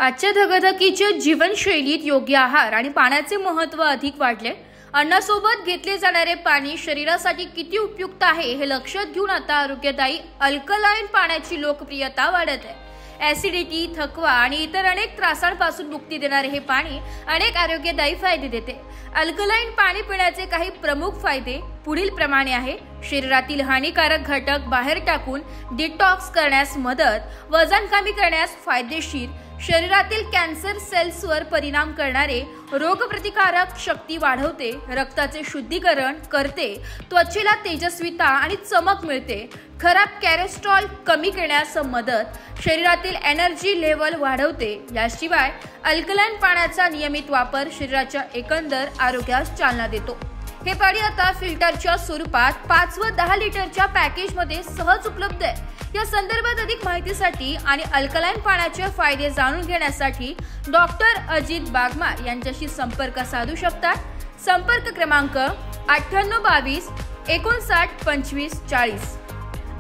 आजच्या धगधकीच्या जीवनशैलीत योग्य आहार आणि पाण्याचे महत्त्व अधिक वाढले। अन्नासोबत घेतले जाणारे पाणी शरीरासाठी किती उपयुक्त आहे हे लक्षात घेऊन आता आरोग्यदायी अल्कलाईन पाण्याची लोकप्रियता वाढत आहे। ऍसिडिटी, थकवा आणि इतर अनेक त्रासांपासून मुक्ती देणारे हे पाणी अनेक आरोग्यदायी फायदे देते। अल्कलाईन पाणी पिण्याचे काही प्रमुख फायदे पुढील प्रमाणे आहे। शरीरातील हानिकारक घटक बाहेर टाकून डिटॉक्स करण्यास मदत, वजन कमी करण्यास फायदेशीर, शरीरातील कॅन्सर सेल्सवर परिणाम करणारे, रोगप्रतिकारक शक्ती वाढवते, रक्ताचे शुद्धीकरण करते, त्वचेला तेजस्विता आणि चमक मिळते, खराब कोलेस्ट्रॉल कमी करण्यास मदत, शरीरातील एनर्जी लेवल वाढवते। याशिवाय अल्कलाईन पाण्याचा नियमित वापर शरीराच्या एकंदर आरोग्यास चालना देतो। हे पाणी आता फिल्टरच्या स्वरूपात 5 व 10 लिटरच्या पॅकेजमध्ये सहज उपलब्ध आहे। या संदर्भात अधिक माहितीसाठी आणि अल्कलाईन पाण्याचे फायदे जाणून घेण्यासाठी डॉक्टर अजित बागमार यांच्याशी संपर्क साधू शकतात। संपर्क क्रमांक 9822 59 25 40।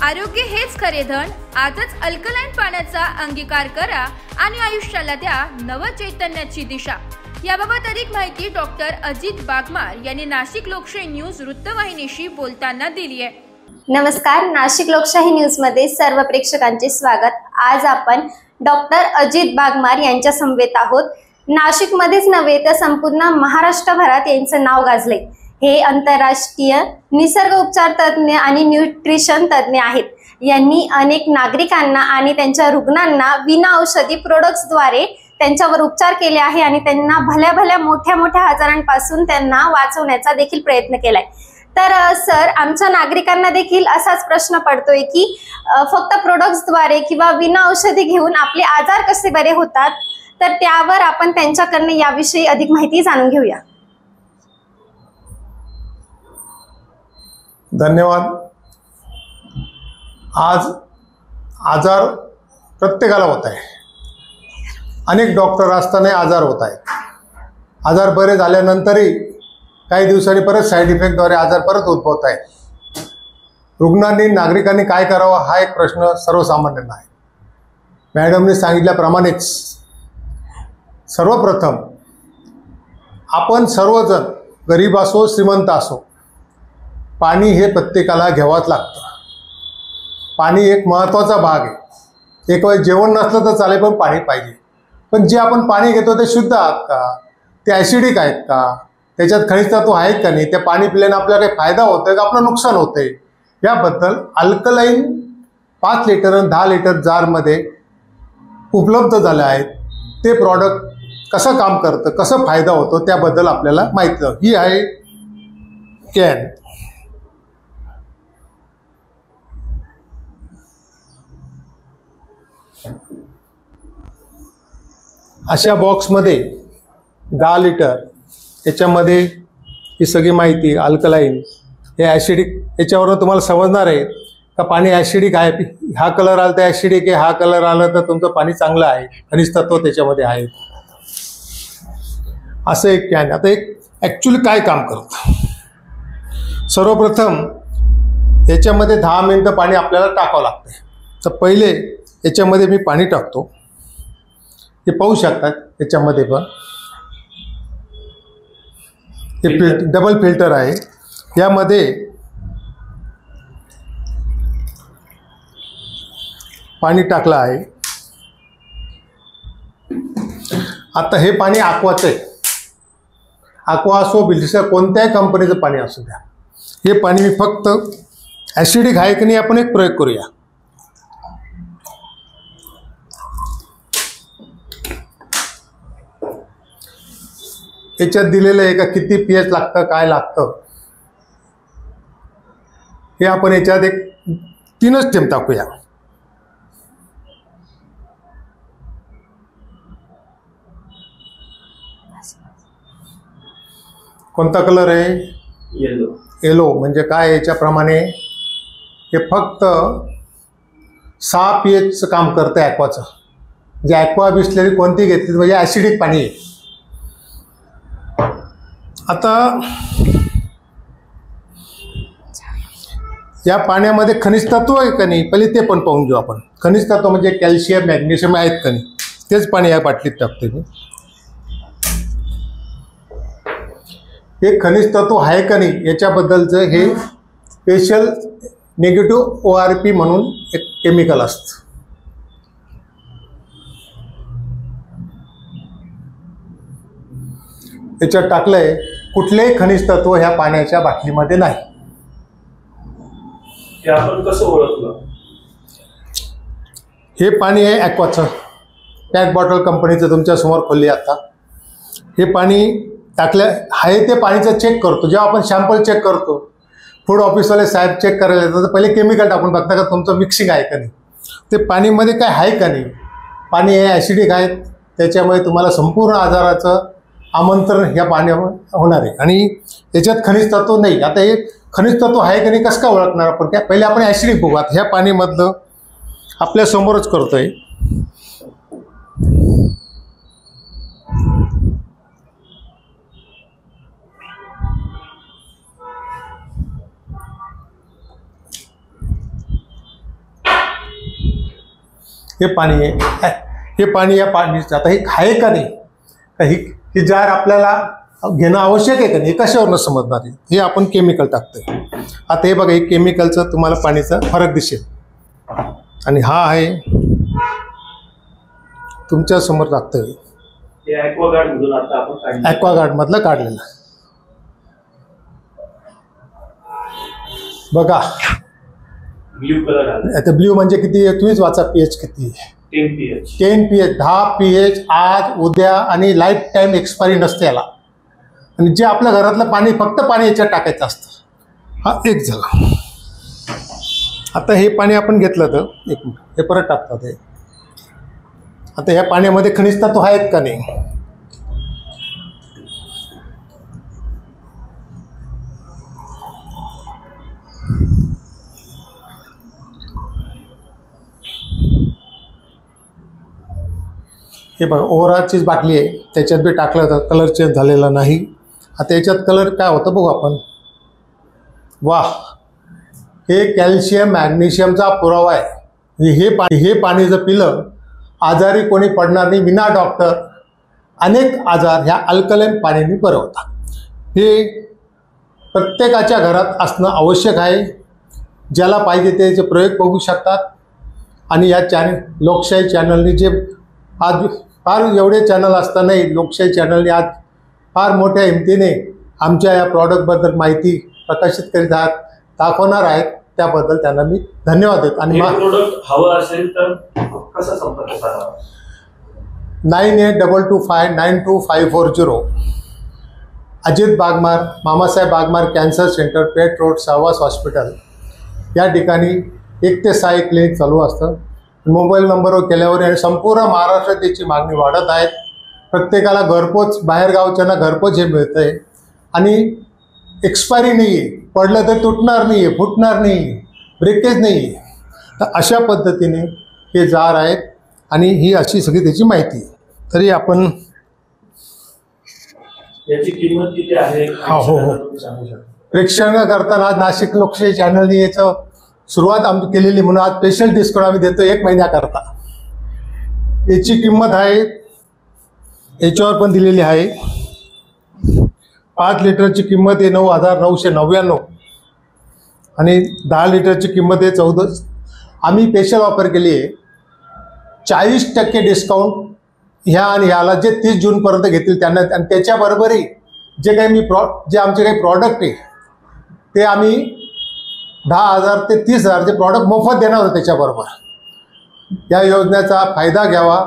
आरोग्य हेच खरे धन। आजच अल्कलाईन पाण्याचा अंगीकार करा आणि आयुष्याला द्या नवचैतन्याची दिशा। याबाबत अधिक माहिती डॉक्टर अजित बागमार यांनी नाशिक लोकशाही न्यूज वृत्तवाहिनीशी बोलताना दिली आहे। नमस्कार, नाशिक लोकशाही न्यूज मध्ये सर्व प्रेक्षकांचे स्वागत। आज आपण डॉक्टर अजित बागमार यांच्या समवेत आहोत। नाशिक मध्येच नव्हे तर संपूर्ण महाराष्ट्रभरात यांचं नाव गाजले। हे आंतरराष्ट्रीय निसर्ग उपचार तज्ञ आणि न्यूट्रिशन तज्ञ आहेत। यांनी अनेक नागरिकांना आणि त्यांच्या रुग्णांना विना औषधी प्रोडक्ट्सद्वारे त्यांच्यावर उपचार केले आहे आणि त्यांना भल्या मोठ्या आजारांपासून त्यांना वाचवण्याचा देखील प्रयत्न केलाय। तर सर, आमच्या नागरिकांना देखील असाच प्रश्न पडतोय की फक्त प्रोडक्ट्सद्वारे किंवा विना औषधी घेऊन आपले आजार कसे बरे होतात, तर त्यावर आपण त्यांच्याकडून याविषयी अधिक माहिती जाणून घेऊया। धन्यवाद। आज आजार प्रत्येकाला होत आहे। अनेक डॉक्टर असताना आजार होत आहेत। आजार बरे झाल्यानंतरही काही दिवसांनी परत साईड इफेक्टद्वारे आजार परत उद्भवत आहेत। रुग्णांनी, नागरिकांनी काय करावं हा एक प्रश्न सर्वसामान्यांना आहे। मॅडमने सांगितल्याप्रमाणेच सर्वप्रथम आपण सर्वजण, गरीब असो श्रीमंत असो, पाणी हे प्रत्येकाला घ्यावंच लागतं। पाणी एक महत्त्वाचा भाग आहे। एक वेळ जेवण नसलं तर चालेल, पण पाणी पाहिजे। पण जे आपण पाणी घेतो ते शुद्ध आहेत का, ते ॲसिडिक आहेत का, त्याच्यात खनिज तत्व आहेत का नाही, ते पाणी पिल्याने आपल्याला काही फायदा होतोय का आपलं नुकसान होतंय, याबद्दल अल्कलाईन 5 लिटर आणि 10 लिटर जारमध्ये उपलब्ध झाले आहेत। ते प्रॉडक्ट कसं काम करतं, कसं फायदा होतो त्याबद्दल आपल्याला माहिती आहे। ही आहे कॅन। अशा बॉक्समध्ये 10 लिटर, याच्यामध्ये ही सगळी माहिती अल्कलाईन, हे ॲसिडिक, याच्यावरून तुम्हाला समजणार आहे का पाणी ॲसिडिक आहे। हा कलर आला तर ॲसिडिक आहे, हा कलर आला तर तुमचं पाणी चांगलं आहे, खनिज तत्व त्याच्यामध्ये आहेत। असं एक कॅन। आता एक ॲक्च्युली काय काम करतं, सर्वप्रथम याच्यामध्ये 10 मिनिटं पाणी आपल्याला टाकावं लागतं। तर पहिले याच्यामध्ये मी पाणी टाकतो। हे पाहू शकतात, याच्यामध्ये पण हे डबल फिल्टर आहे। यामध्ये पाणी टाकलं आहे। आता हे पाणी aquaचं आहे। aqua असो, बिल्डिंग, कोणत्याही कंपनीचं पाणी असू द्या, हे पाणी मी फक्त ॲसिडिक आहे की नाही आपण एक प्रयोग करूया। याच्यात दिलेलं आहे का किती pH लागतं, काय लागतं, हे आपण याच्यात एक 3च थेंब टाकूया। कोणता कलर आहे? येलो। येलो म्हणजे काय, याच्याप्रमाणे हे फक्त 6 pH काम करतं ॲक्वाचं। म्हणजे ॲक्वा बिसलेरी कोणती घेतली म्हणजे ॲसिडिक पाणी आहे। आता या पाण्यामध्ये खनिज तत्व आहे का नाही, पहिले ते पण पाहून घेऊ आपण। खनिज तत्व म्हणजे कॅल्शियम, मॅग्नेशियम आहेत का नाही, तेच पाणी या बाटलीत टाकते मी. हे खनिज तत्व आहे का नाही याच्याबद्दलचं हे स्पेशल निगेटिव्ह ORP म्हणून एक केमिकल असतं. याच्यात टाकलंय कुठलेही खनिज तत्व ह्या पाण्याच्या बाटलीमध्ये नाही. हे आपण कसं ओळखलं? हे पाणी आहे ॲक्वाचं, पॅक बॉटल कंपनीचं तुमच्या समोर खोलली आता. हे पाणी टाकलं आहे ते पाणीचं चेक करतो. जेव्हा आपण सॅम्पल चेक करतो, फूड ऑफिसवाले साहेब चेक करायला येतात तर पहिले केमिकल टाकून बघता का तुमचं मिक्सिंग आहे का नाही, ते पाणीमध्ये काय आहे का नाही. पाणी हे ॲसिडिक आहेत, त्याच्यामुळे तुम्हाला संपूर्ण आजाराचं आमंत्रण ह्या पाण्यावर होणार आहे. आणि याच्यात खनिज तत्व नाही. आता हे खनिज तत्व आहे का नाही कसं काय ओळखणार आपण? काय पहिले आपण ॲसिडिक बघू. आता ह्या पाणीमधलं आपल्या समोरच करतोय. हे पाणी आहे, हे पाणी या पाणीचं आता हे आहे का नाही, का ही जार आपल्याला घेणं आवश्यक आहे का नाही, हे कशावरनं समजणार आहे? हे आपण केमिकल टाकतोय. आता हे बघा, हे केमिकलचं तुम्हाला पाणीचा फरक दिसेल. आणि हा आहे तुमच्या समोर टाकतोय ॲक्वागार्ड मधलं काढलेलं. बघा ब्ल्यू कलर आला. आता ब्ल्यू म्हणजे किती आहे तुम्हीच वाचा, pH किती आहे? 10 pH. 10 pH, 10 pH आज उद्या आणि लाईफ टाईम एक्सपायरी नसते याला. आणि जे आपल्या घरातलं पाणी फक्त पाणी याच्यात टाकायचं असतं. हा एक झाला. आता हे पाणी आपण घेतलं तर एक मिनिट, हे परत टाकतात. हे आता ह्या पाण्यामध्ये खनिज तत्व आहेत का नाही? हे बघा, ओव्हरऑलचीच बाटली आहे, त्याच्यात बी टाकलं तर कलर चेंज झालेला नाही. आता याच्यात कलर काय होतं बघू आपण. वाह, हे कॅल्शियम मॅग्नेशियमचा पुरावा आहे. हे पाणी जर पिलं आजारी कोणी पडणार नाही. विना डॉक्टर अनेक आजार ह्या अल्कलाईन पाण्याने बरे होतात. हे प्रत्येकाच्या घरात असणं आवश्यक आहे. ज्याला पाहिजे त्याचे प्रयोग बघू शकतात. आणि या लोकशाही चॅनलनी जे आज फार एवढे चॅनल असतानाही लोकशाही चॅनलने आज फार मोठ्या हिमतीने आमच्या या प्रॉडक्टबद्दल माहिती प्रकाशित करीत आहात, दाखवणार आहेत. त्याबद्दल त्यांना मी धन्यवाद देतो. आणि प्रोडक्ट हवं असेल तर कसा संपर्क साधावा? 9822592540. अजित बागमार, मामासाहेब बागमार कॅन्सर सेंटर, पेठ रोड, सहवास हॉस्पिटल या ठिकाणी 1 ते 6 क्लिनिक चालू असतं. मोबाईल नंबरवर केल्यावर आणि संपूर्ण महाराष्ट्रात त्याची मागणी वाढत आहे. प्रत्येकाला घरपोच, बाहेरगावच्यांना घरपोच हे मिळतं आहे. आणि एक्सपायरी नाही आहे, पडलं तर तुटणार नाही आहे, फुटणार नाही आहे, ब्रेकेज नाही आहे. तर अशा पद्धतीने हे जार आहेत. आणि ही अशी सगळी त्याची माहिती आहे. तरी आपण याची किंमत किती आहे? हो प्रेक्षण करताना नाशिक लोकशाही चॅनलने याचं सुरुवात आम्ही केलेली, म्हणून आज स्पेशल डिस्काउंट आम्ही देतो 1 महिन्याकरता. याची किंमत आहे, याच्यावर पण दिलेली आहे. 5 लिटरची किंमत आहे 9,999 आणि 10 लिटरची किंमत आहे 14. आम्ही स्पेशल ऑफर केली आहे 40% डिस्काउंट ह्या आणि ह्याला जे 30 जूनपर्यंत घेतील त्यांना. आणि त्याच्याबरोबरही जे काही जे आमचे काही प्रॉडक्ट आहे ते आम्ही 10,000 ते 30,000चे प्रॉडक्ट मोफत देणार होते त्याच्याबरोबर. या योजनेचा फायदा घ्यावा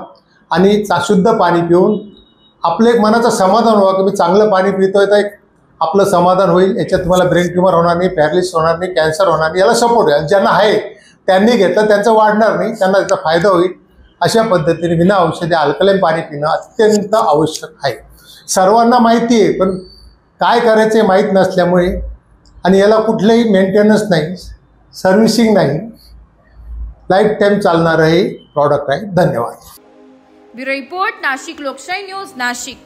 आणि शुद्ध पाणी पिऊन आपलं एक मनाचं समाधान व्हावं की मी चांगलं पाणी पितोय, तर एक आपलं समाधान होईल. याच्यात तुम्हाला ब्रेन ट्यूमर होणार नाही, पॅरालिसिस होणार नाही, कॅन्सर होणार नाही. याला सपोर्ट आहे. ज्यांना आहे त्यांनी घेतलं त्यांचं वाढणार नाही, त्यांना त्याचा फायदा होईल. अशा पद्धतीने विना औषधी अल्कलाईन पाणी पिणं अत्यंत आवश्यक आहे. सर्वांना माहिती आहे, पण काय करायचे माहीत नसल्यामुळे. आणि याला कुठलंही मेंटेनन्स नाही, सर्व्हिसिंग नाही, लाईफ टाईम चालणारं हे प्रॉडक्ट आहे. धन्यवाद. ब्युरो रिपोर्ट, नाशिक लोकशाही न्यूज, नाशिक.